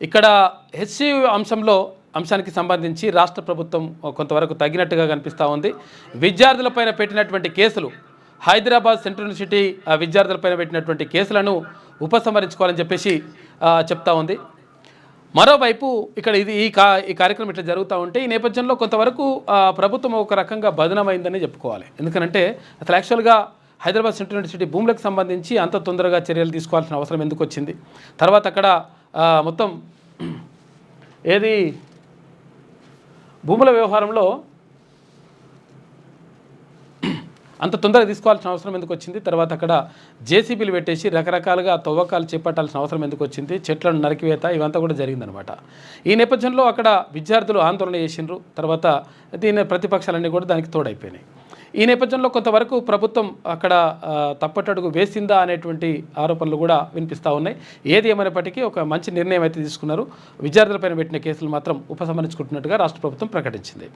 ఇక్కడ హెచ్సియు అంశానికి సంబంధించి రాష్ట్ర ప్రభుత్వం కొంతవరకు తగినట్టుగా కనిపిస్తూ ఉంది. విద్యార్థులపైన పెట్టినటువంటి కేసులు, హైదరాబాద్ సెంట్రల్ యూనివర్సిటీ విద్యార్థులపైన పెట్టినటువంటి కేసులను ఉపసంహరించుకోవాలని చెప్పేసి చెప్తా ఉంది. మరోవైపు ఇక్కడ ఈ కార్యక్రమం ఇట్లా జరుగుతూ ఉంటే ఈ నేపథ్యంలో కొంతవరకు ప్రభుత్వం ఒక రకంగా బదనమైందని చెప్పుకోవాలి. ఎందుకంటే అసలు యాక్చువల్గా హైదరాబాద్ సెంట్రల్ యూనివర్సిటీ భూములకు సంబంధించి అంత తొందరగా చర్యలు తీసుకోవాల్సిన అవసరం ఎందుకు వచ్చింది? తర్వాత అక్కడ మొత్తం ఏది భూముల వ్యవహారంలో అంత తొందరగా తీసుకోవాల్సిన అవసరం ఎందుకు వచ్చింది? తర్వాత అక్కడ జేసీబీలు పెట్టేసి రకరకాలుగా తవ్వకాలు చేపట్టాల్సిన అవసరం ఎందుకు వచ్చింది? చెట్లను నరికివేత ఇవంతా కూడా జరిగిందనమాట. ఈ నేపథ్యంలో అక్కడ విద్యార్థులు ఆందోళన చేసిండ్రు. తర్వాత దీని ప్రతిపక్షాలన్నీ కూడా దానికి తోడైపోయినాయి. ఈ నేపథ్యంలో కొంతవరకు ప్రభుత్వం అక్కడ తప్పటడుగు వేసిందా అనేటువంటి ఆరోపణలు కూడా వినిపిస్తూ ఉన్నాయి. ఏది ఏమైనప్పటికీ ఒక మంచి నిర్ణయం అయితే తీసుకున్నారు. విద్యార్థులపైన పెట్టిన కేసులు మాత్రం ఉపసంహరించుకుంటున్నట్టుగా రాష్ట్ర ప్రభుత్వం ప్రకటించింది.